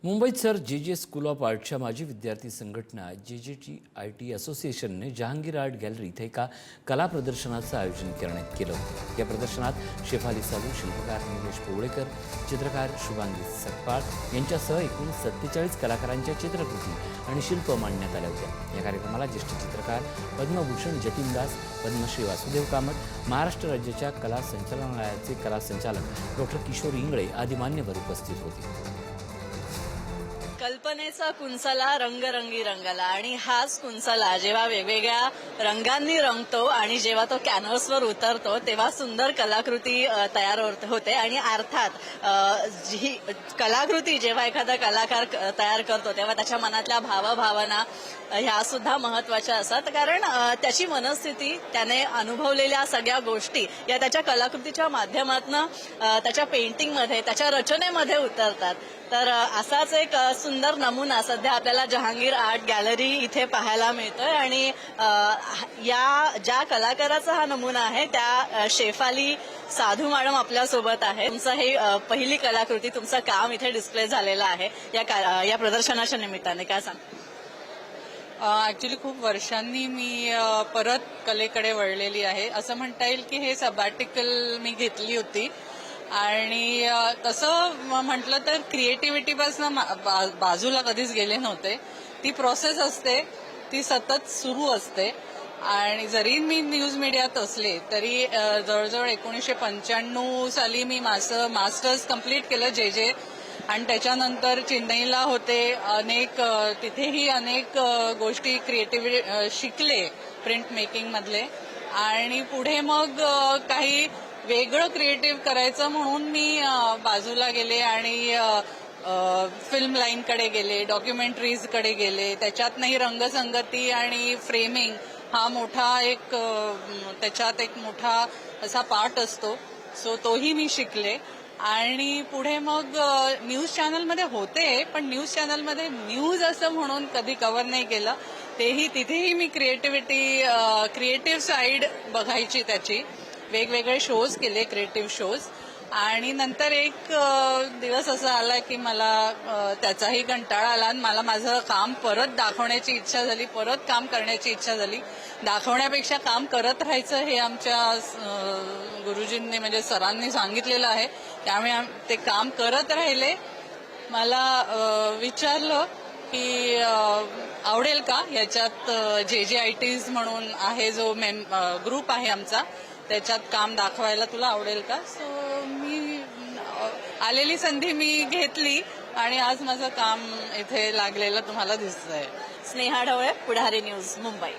मुंबईत सर जे school of आर्टच्या माजी विद्यार्थी संघटना JJTIT असोसिएशनने जहांगीर आर्ट गॅलरी इथे एका कला प्रदर्शनाचं आयोजन करण्यात केलं होतं। या प्रदर्शनात शेफाली सालू, शिल्पकार निलेश पोवळेकर, चित्रकार शुभांगी सकपाळ यांच्यासह एकूण 47 कलाकारांच्या चित्रकृती आणि शिल्प मांडण्यात आल्या होत्या। या कार्यक्रमाला ज्येष्ठ चित्रकार पद्मभूषण जतीन दास, पद्मश्री वासुदेव कामत, महाराष्ट्र राज्याच्या कला संचालनालयाचे कला संचालक डॉ. किशोर इंगळे आदी मान्यवर उपस्थित होते। कल्पनेचा कुंचला रंगरंगी रंगला आणि हाच कुंचला जेव्हा वेगवेगळ्या रंगांनी रंगतो आणि जेव्हा तो कॅनव्हसवर उतरतो तेव्हा सुंदर कलाकृती तयार होते। आणि अर्थात जी कलाकृती जेव्हा एखादा कलाकार तयार करतो तेव्हा त्याच्या मनातल्या भावभावना ह्या सुद्धा महत्वाच्या असतात, कारण त्याची मनस्थिती, त्याने अनुभवलेल्या सगळ्या गोष्टी या त्याच्या कलाकृतीच्या माध्यमातून त्याच्या पेंटिंगमध्ये, त्याच्या रचनेमध्ये उतरतात। तर असाच एक सुंदर नमुना सध्या आपल्याला जहांगीर आर्ट गॅलरी इथे पाहायला मिळतोय आणि या ज्या कलाकाराचा हा नमुना आहे त्या शेफाली साधू मॅडम आपल्या सोबत आहे। तुमचं हे पहिली कलाकृती, तुमचं काम इथे डिस्प्ले झालेलं आहे या प्रदर्शनाच्या निमित्ताने, काय सांग? ऍक्च्युली खूप वर्षांनी मी परत कलेकडे वळलेली आहे असं म्हणता येईल की हे सबॅटिकल मी घेतली होती आणि तसं म्हटलं तर क्रिएटिव्हिटीपासून बाजूला कधीच गेले नव्हते। ती प्रोसेस असते, ती सतत सुरू असते आणि जरी मी न्यूज मीडियात असले तरी जवळजवळ 1995 साली मी मास्टर्स कंप्लीट केलं जे आणि त्याच्यानंतर चेन्नईला होते, तिथेही अनेक गोष्टी क्रिएटिव्ह शिकले प्रिंट मेकिंग मधले आणि पुढे मग काही वेगळं क्रिएटिव्ह करायचं म्हणून मी बाजूला गेले आणि फिल्म लाईनकडे गेले, डॉक्युमेंटरीजकडे गेले, त्याच्यातही रंगसंगती आणि फ्रेमिंग हा मोठा त्याच्यात एक मोठा असा पार्ट असतो, सो तोही मी शिकले। आणि पुढे मग न्यूज चॅनलमध्ये होते, पण न्यूज चॅनलमध्ये न्यूज असं म्हणून कधी कव्हर नाही केलं, तिथेही मी क्रिएटिव्ह साईड बघायची त्याची, वेगवेगळे शोज केले, क्रिएटिव्ह शोज। आणि नंतर एक दिवस असा आला की मला त्याचाही कंटाळा आला आणि मला माझं काम परत दाखवण्याची इच्छा झाली, परत काम करण्याची इच्छा झाली। दाखवण्यापेक्षा काम करत राहायचं हे आमच्या गुरुजींनी म्हणजे सरांनी सांगितलेलं आहे, त्यामुळे ते काम करत राहिले। मला विचारलं की आवडेल का याच्यात JJITs म्हणून आहे जो ग्रुप आहे आमचा, त्याच्यात काम दाखवायला तुला आवडेल का? सो मी आलेली संधी मी घेतली आणि आज माझं काम इथे लागलेलं तुम्हाला दिसतंय। स्नेहा ढवळे, पुढारी न्यूज, मुंबई।